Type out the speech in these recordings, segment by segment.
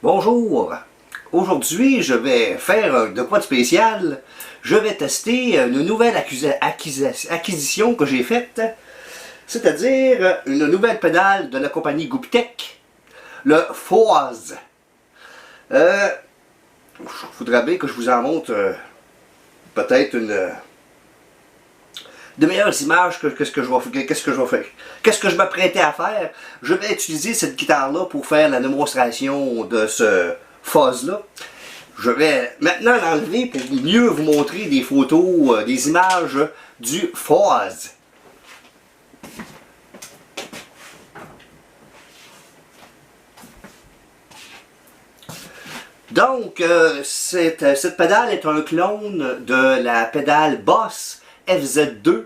Bonjour! Aujourd'hui, je vais faire de quoi de spécial. Je vais tester une nouvelle acquisition que j'ai faite, c'est-à-dire une nouvelle pédale de la compagnie Gouptec, le Foaz. Je voudrais bien que je vous en montre peut-être de meilleures images que ce que je vais faire. Qu'est-ce que je m'apprêtais à faire? Je vais utiliser cette guitare-là pour faire la démonstration de ce fuzz-là. Je vais maintenant l'enlever pour mieux vous montrer des photos, des images du fuzz. Donc, cette pédale est un clone de la pédale Boss FZ2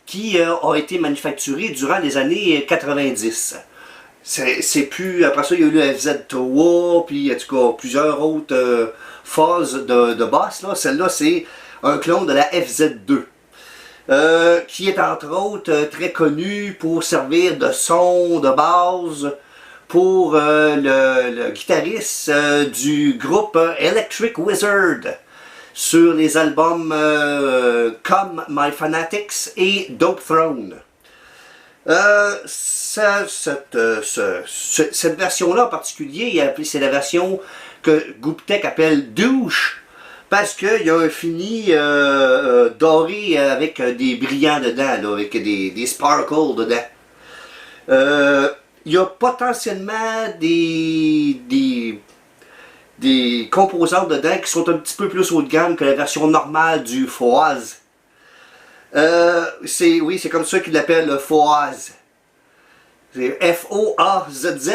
qui a été manufacturée durant les années 90. C'est plus, après ça il y a eu le FZ3, puis en tout cas plusieurs autres phases de Boss. Celle-là c'est un clone de la FZ2. Qui est entre autres très connu pour servir de son de base pour le guitariste du groupe Electric Wizard sur les albums Come My Fanatics et Dope Throne. Cette version-là en particulier, c'est la version que Gouptec appelle Douche, parce qu'il y a un fini doré avec des brillants dedans, là, avec des sparkles dedans. Il y a potentiellement des composantes dedans qui sont un petit peu plus haut de gamme que la version normale du Foaz. Oui, c'est comme ça qu'il l'appelle le Foaz. C'est F-O-A-Z-Z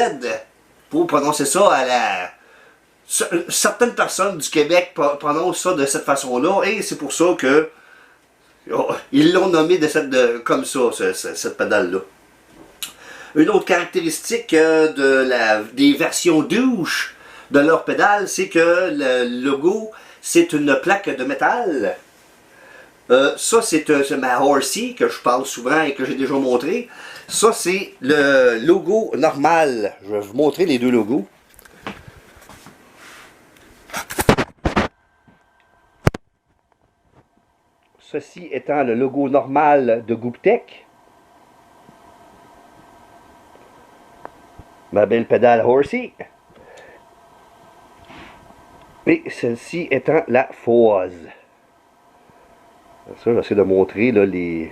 pour prononcer ça à la... Certaines personnes du Québec prononcent ça de cette façon-là et c'est pour ça que ils l'ont nommé comme ça, cette pédale-là. Une autre caractéristique des versions douche de leur pédale, c'est que le logo, c'est une plaque de métal. Ça, c'est ma Horsey, que je parle souvent et que j'ai déjà montré. Ça, c'est le logo normal. Je vais vous montrer les deux logos. Ceci étant le logo normal de Gouptec. Ma belle pédale Horsey. Et celle-ci étant la Foaz. Ça, j'essaie de montrer là, les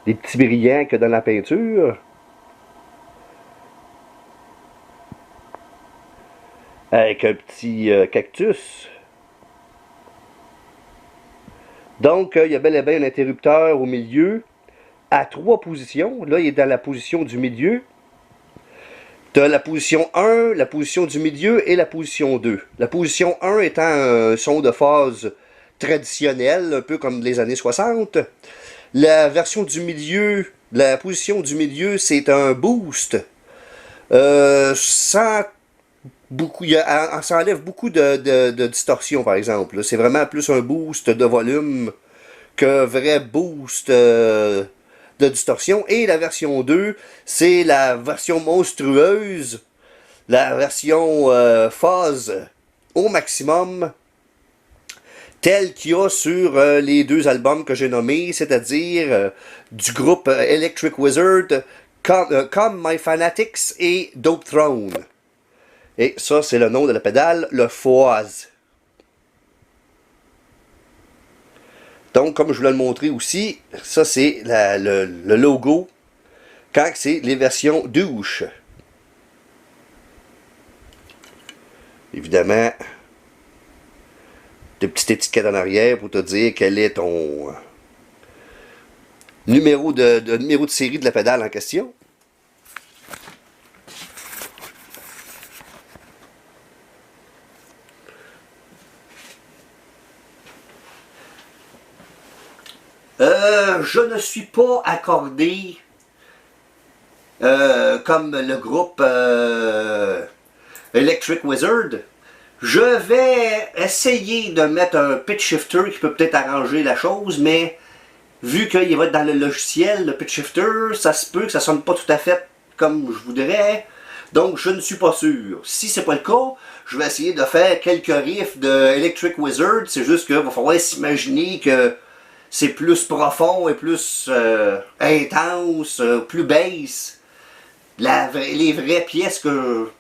petits brillants qu'il y a dans la peinture. Avec un petit cactus. Donc, il y a bel et bien un interrupteur au milieu à 3 positions. Là, il est dans la position du milieu. Tu as la position 1, la position du milieu et la position 2. La position 1 étant un son de phase traditionnel, un peu comme les années 60. La version du milieu, la position du milieu, c'est un boost. Ça enlève beaucoup de distorsion, par exemple. C'est vraiment plus un boost de volume qu'un vrai boost de distorsion. Et la version 2, c'est la version monstrueuse, la version phase au maximum, telle qu'il y a sur les deux albums que j'ai nommés, c'est-à-dire du groupe Electric Wizard, Come My Fanatics et Dope Throne. Et ça, c'est le nom de la pédale, le Foaz. Donc, comme je voulais le montrer aussi, ça c'est le logo quand c'est les versions douche. Évidemment, de petites étiquettes en arrière pour te dire quel est ton numéro de série de la pédale en question. Je ne suis pas accordé comme le groupe Electric Wizard. Je vais essayer de mettre un pitch shifter qui peut peut-être arranger la chose, mais vu qu'il va être dans le logiciel, le pitch shifter, ça se peut que ça sonne pas tout à fait comme je voudrais. Donc, je ne suis pas sûr. Si c'est pas le cas, je vais essayer de faire quelques riffs de Electric Wizard. C'est juste qu'il va falloir s'imaginer que c'est plus profond et plus intense, plus bass. Les vraies pièces que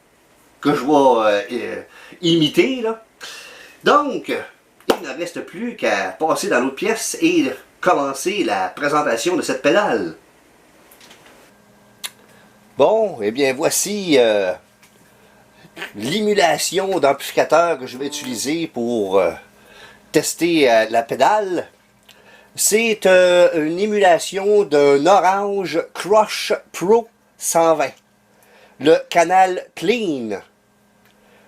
je vais imiter, là. Donc, il ne reste plus qu'à passer dans l'autre pièce et commencer la présentation de cette pédale. Bon, eh bien voici l'émulation d'amplificateur que je vais utiliser pour tester la pédale. C'est une émulation d'un Orange Crush Pro 120. Le canal Clean.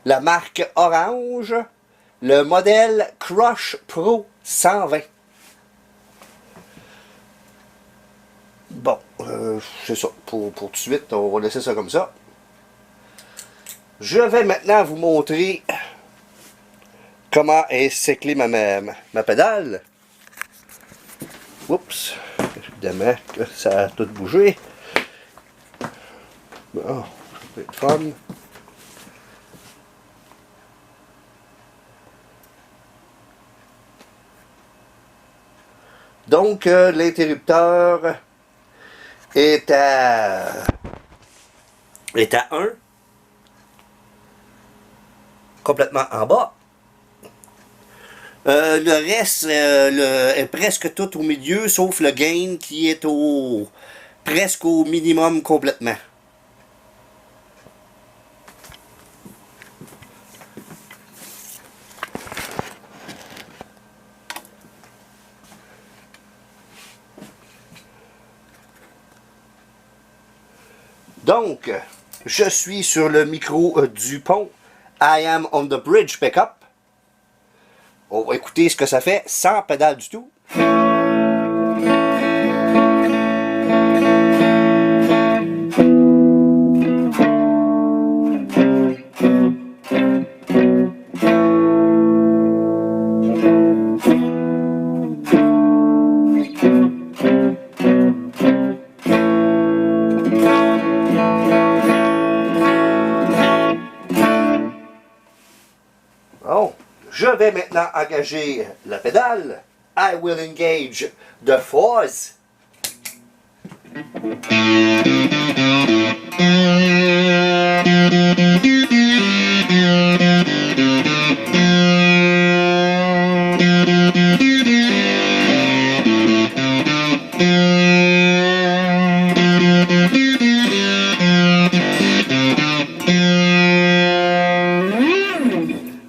La marque Orange. Le modèle Crush Pro 120. Bon, c'est ça. Pour tout de suite, on va laisser ça comme ça. Je vais maintenant vous montrer comment est séclée ma pédale. Oups, évidemment que ça a tout bougé. Bon, ça peut être fun. Donc, l'interrupteur est à 1, complètement en bas. Le reste est presque tout au milieu, sauf le gain qui est presque au minimum complètement. Donc, je suis sur le micro du pont I Am on the Bridge Pickup. On va écouter ce que ça fait sans pédale du tout. Bon, je vais maintenant engager la pédale. I will engage the fuzz.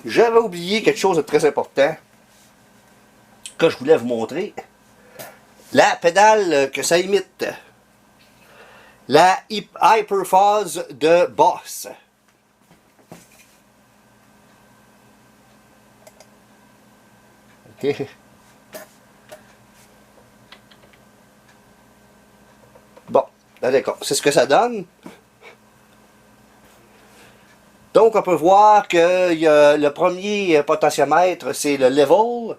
J'avais oublié quelque chose de très important que je voulais vous montrer. La pédale que ça imite. La Hyperfuzz de Boss. Ok. Bon, d'accord. C'est ce que ça donne. Donc, on peut voir que le premier potentiomètre, c'est le level.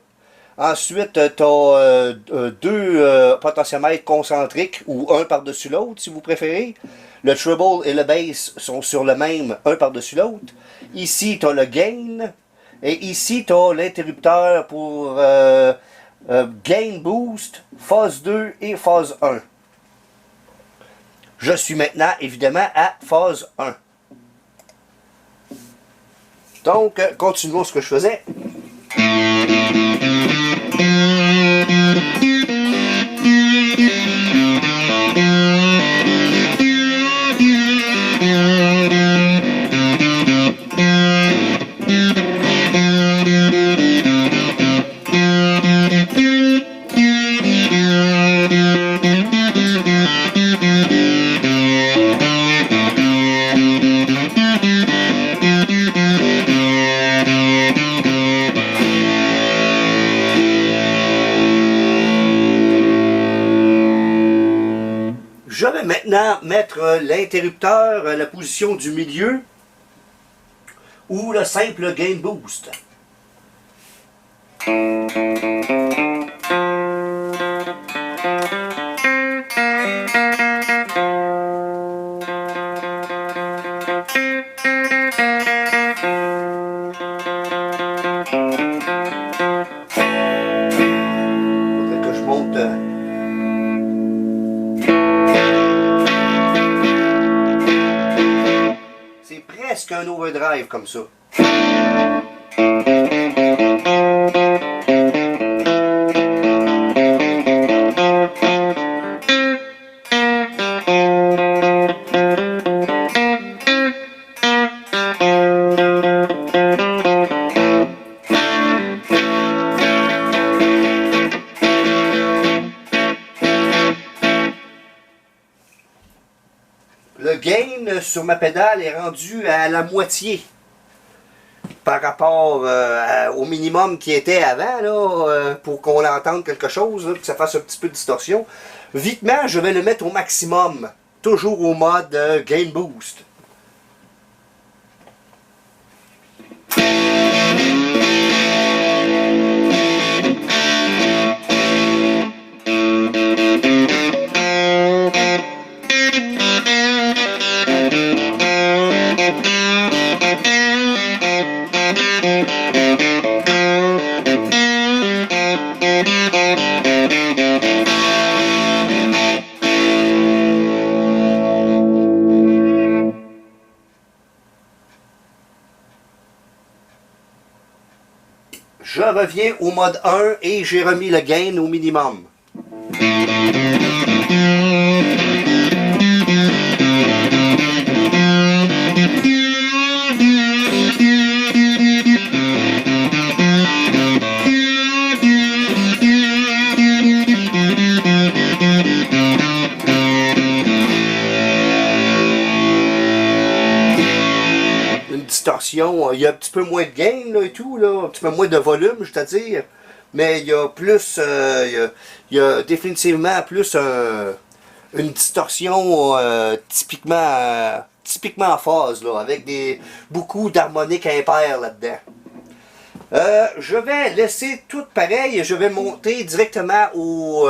Ensuite, tu as deux potentiomètres concentriques, ou un par-dessus l'autre, si vous préférez. Le treble et le bass sont sur le même, un par-dessus l'autre. Ici, tu as le gain. Et ici, tu as l'interrupteur pour gain boost, phase 2 et phase 1. Je suis maintenant, évidemment, à phase 1. Donc, continuons ce que je faisais. Je vais maintenant mettre l'interrupteur à la position du milieu ou le simple gain boost. C'est presque un overdrive comme ça. Le gain sur ma pédale est rendu à la moitié par rapport au minimum qui était avant, là, pour qu'on entende quelque chose, là, que ça fasse un petit peu de distorsion. Vitement, je vais le mettre au maximum, toujours au mode gain boost. Je reviens au mode 1 et j'ai remis le gain au minimum. Distorsion, il y a un petit peu moins de gain là, et tout, là, un petit peu moins de volume, je te dire, mais il y a plus, il y a définitivement plus une distorsion typiquement en phase, là, avec beaucoup d'harmoniques impaires là-dedans. Je vais laisser tout pareil et je vais monter directement au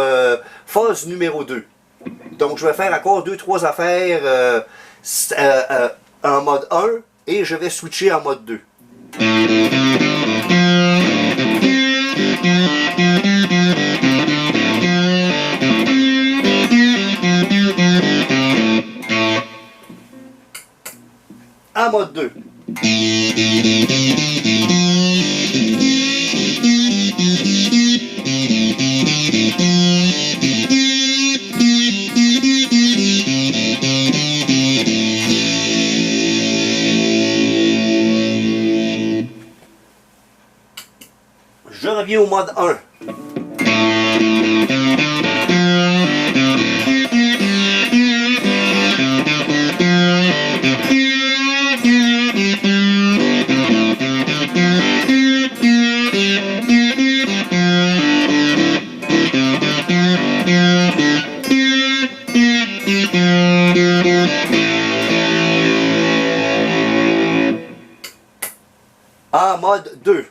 phase numéro 2. Donc je vais faire encore 2-3 affaires en mode 1. Et je vais switcher en mode 2. En mode 2. Je reviens au mode 1. En mode 2.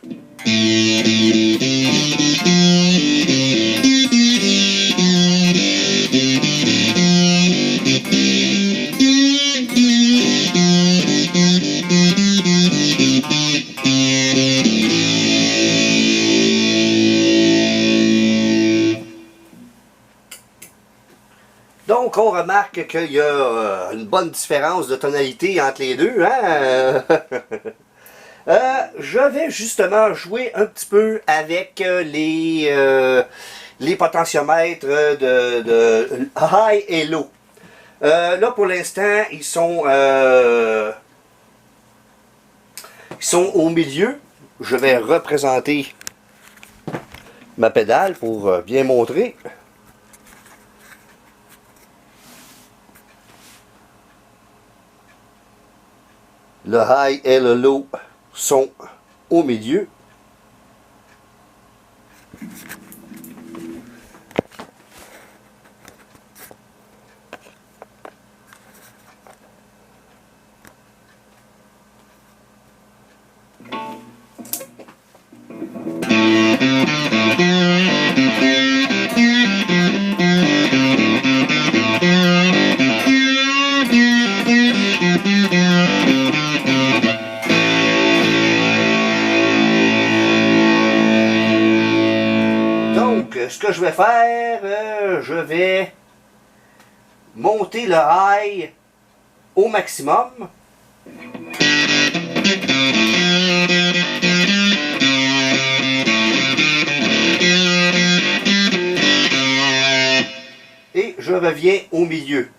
Donc, on remarque qu'il y a une bonne différence de tonalité entre les deux, hein? Je vais justement jouer un petit peu avec les potentiomètres de high et low. Là, pour l'instant, ils sont au milieu. Je vais représenter ma pédale pour bien montrer. Le high et le low sont au milieu. Ce que je vais faire, je vais monter le high au maximum Et je reviens au milieu.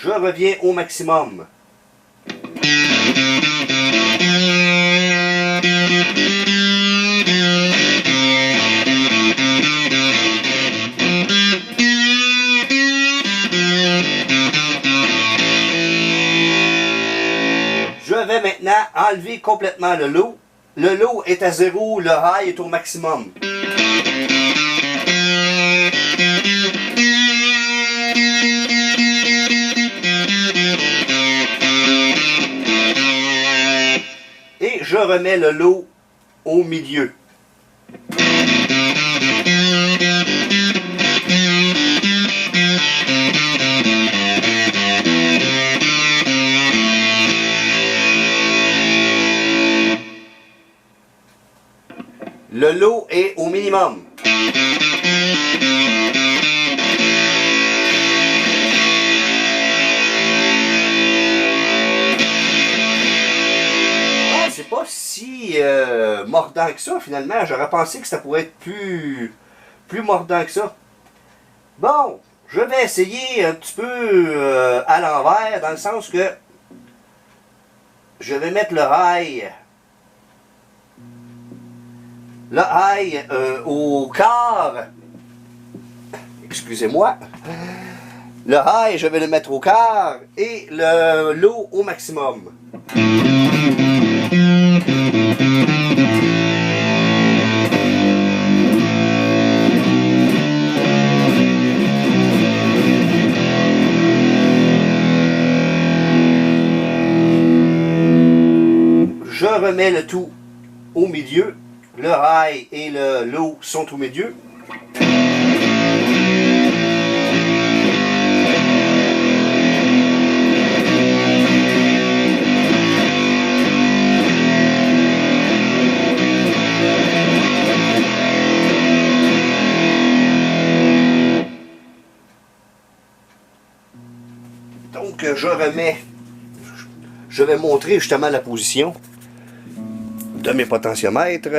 Je reviens au maximum. Je vais maintenant enlever complètement le low. Le low est à 0, le high est au maximum. Et je remets le low au milieu. Le low est au minimum. C'est pas si mordant que ça finalement. J'aurais pensé que ça pourrait être plus mordant que ça. Bon, je vais essayer un petit peu à l'envers, dans le sens que je vais mettre le high au quart. Excusez-moi. Le high, je vais le mettre au quart et le low au maximum. Je remets le tout au milieu. Le high et le low sont au milieu. Donc je vais montrer justement la position de mes potentiomètres.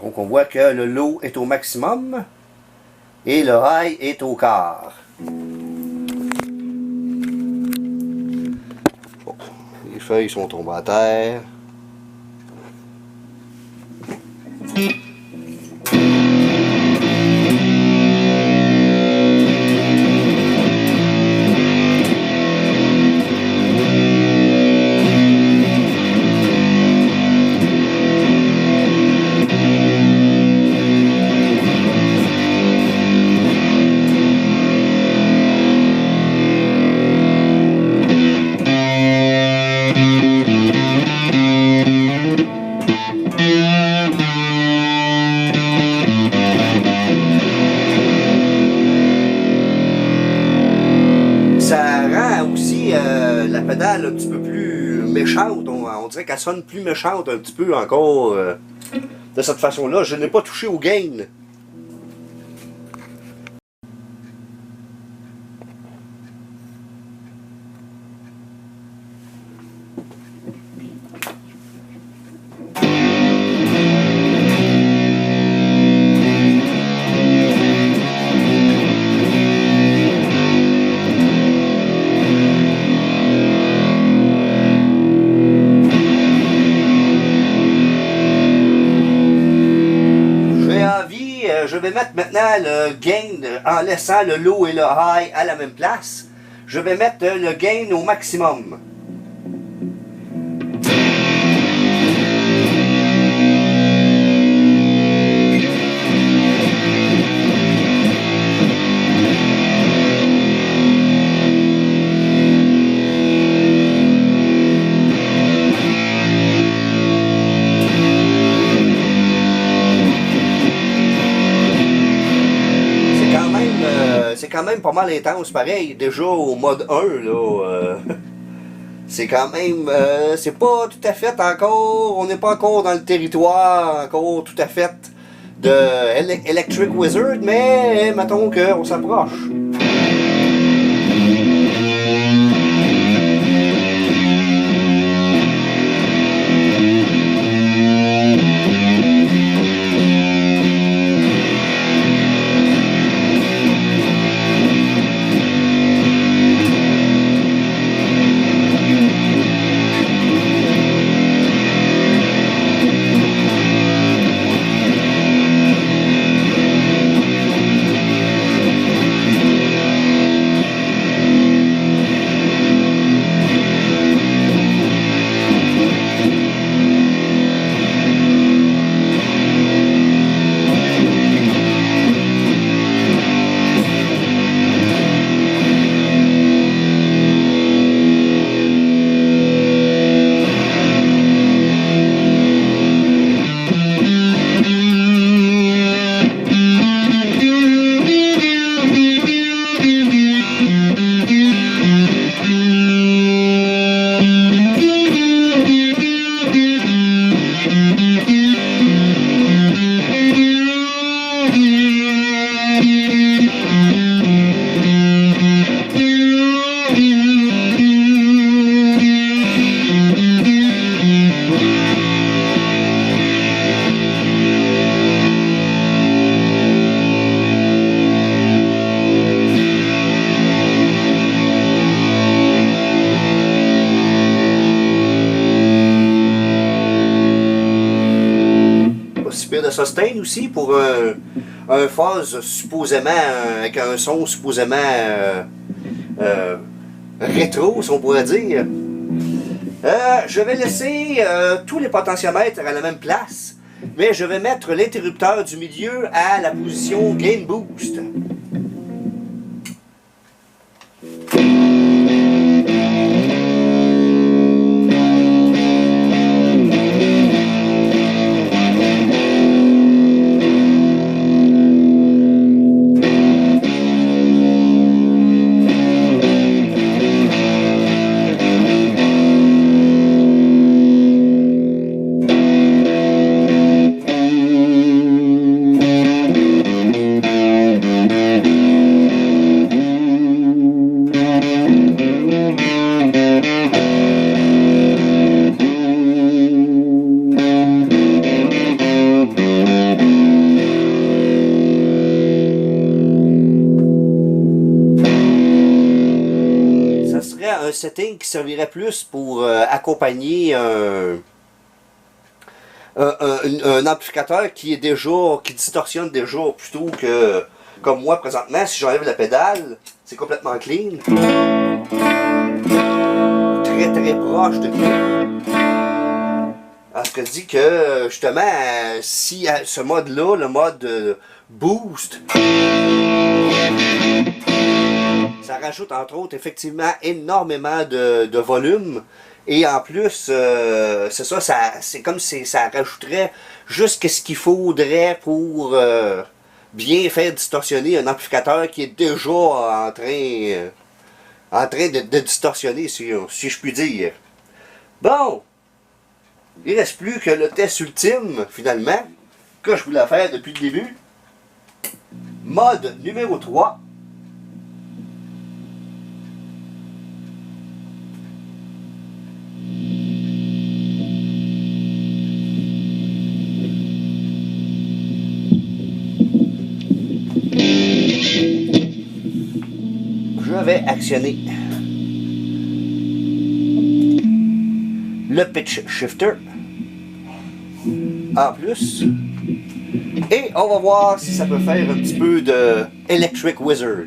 Donc on voit que le low est au maximum et le high est au quart. Bon, les feuilles sont tombées à terre. Ça rend aussi la pédale un petit peu plus méchante. On dirait qu'elle sonne plus méchante un petit peu encore de cette façon-là. Je n'ai pas touché au gain. Je vais mettre maintenant le gain en laissant le low et le high à la même place. Je vais mettre le gain au maximum. c'est quand même pas mal intense, pareil. Déjà au mode 1, là, c'est quand même, c'est pas tout à fait encore, on n'est pas encore dans le territoire encore tout à fait de Electric Wizard, mais mettons qu'on s'approche. De sustain aussi pour un fuzz supposément avec un son supposément rétro, si on pourrait dire. Je vais laisser tous les potentiomètres à la même place, mais je vais mettre l'interrupteur du milieu à la position Gain Boost. Un setting qui servirait plus pour accompagner un amplificateur qui est déjà, qui distorsionne déjà plutôt que comme moi présentement. Si j'enlève la pédale, c'est complètement clean, très très proche de clean. Alors, ce que dit que justement si ce mode là, le mode boost, ça rajoute entre autres effectivement énormément de volume, et en plus c'est ça, c'est comme si ça rajouterait juste ce qu'il faudrait pour bien faire distorsionner un amplificateur qui est déjà en train de distorsionner, si je puis dire. Bon, il ne reste plus que le test ultime finalement que je voulais faire depuis le début. Mode numéro 3. Je vais actionner le pitch shifter en plus, et on va voir si ça peut faire un petit peu de Electric Wizard.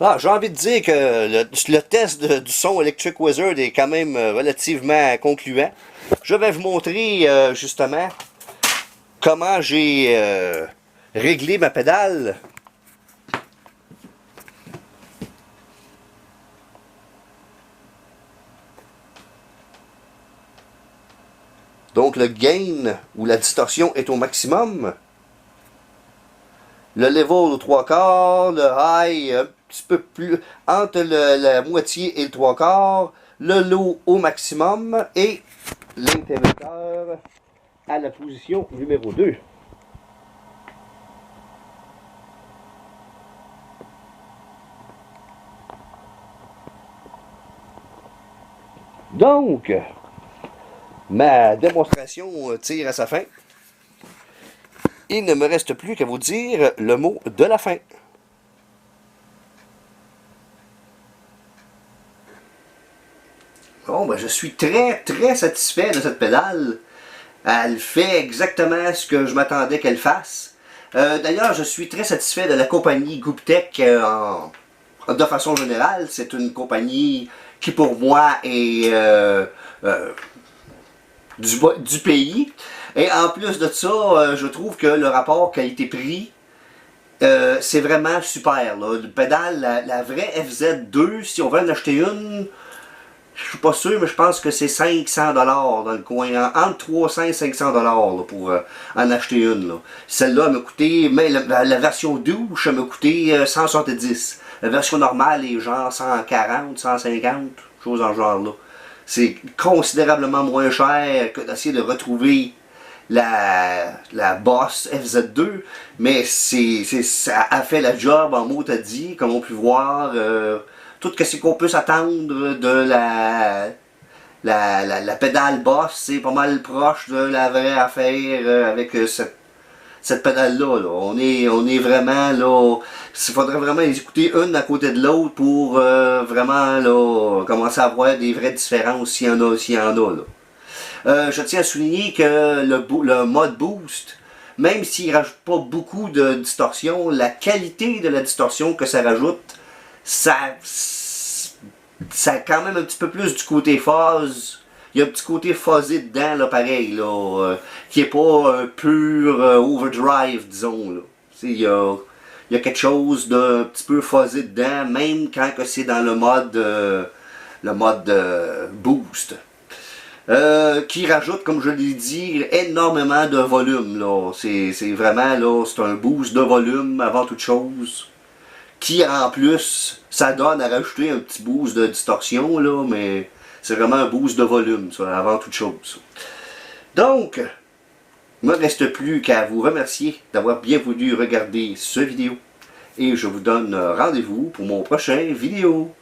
Ah, j'ai envie de dire que le test du son Electric Wizard est quand même relativement concluant. Je vais vous montrer justement comment j'ai réglé ma pédale. Donc le gain ou la distorsion est au maximum. Le level au 3/4, le high un petit peu plus entre la moitié et le 3/4, le low au maximum et l'interrupteur à la position numéro 2. Donc, ma démonstration tire à sa fin. Il ne me reste plus qu'à vous dire le mot de la fin. Bon, ben, je suis très satisfait de cette pédale. Elle fait exactement ce que je m'attendais qu'elle fasse. D'ailleurs, je suis très satisfait de la compagnie Gouptec de façon générale. C'est une compagnie qui pour moi est du pays. Et en plus de ça, je trouve que le rapport qualité-prix, c'est vraiment super. Là. Le pédale, la vraie FZ2, si on veut en acheter une, je suis pas sûr, mais je pense que c'est 500$ dans le coin. Entre 300 et 500$ pour en acheter une. Celle-là m'a coûté, mais la version douche m'a coûté 170. La version normale est genre 140, 150, chose en genre là. C'est considérablement moins cher que d'essayer de retrouver la Boss FZ2, mais ça a fait la job en mot à dit, comme on peut voir. Tout ce qu'on peut s'attendre de la pédale Boss, c'est pas mal proche de la vraie affaire avec cette pédale-là. Là. On est vraiment là. Il faudrait vraiment les écouter une à côté de l'autre pour vraiment là, commencer à voir des vraies différences s'il y en a. Là. Je tiens à souligner que le mode boost, même s'il ne rajoute pas beaucoup de distorsion, la qualité de la distorsion que ça rajoute, ça a quand même un petit peu plus du côté fuzz. Il y a un petit côté fuzzy dedans, là, pareil, là, qui est pas un pur overdrive, disons. Là. Il y a quelque chose d'un petit peu fuzzy dedans, même quand c'est dans le mode boost. Qui rajoute, comme je l'ai dit, énormément de volume. C'est vraiment là, c'est un boost de volume avant toute chose. Qui en plus, ça donne à rajouter un petit boost de distorsion, là, mais c'est vraiment un boost de volume, ça, avant toute chose. Donc, il ne me reste plus qu'à vous remercier d'avoir bien voulu regarder cette vidéo. Et je vous donne rendez-vous pour mon prochain vidéo.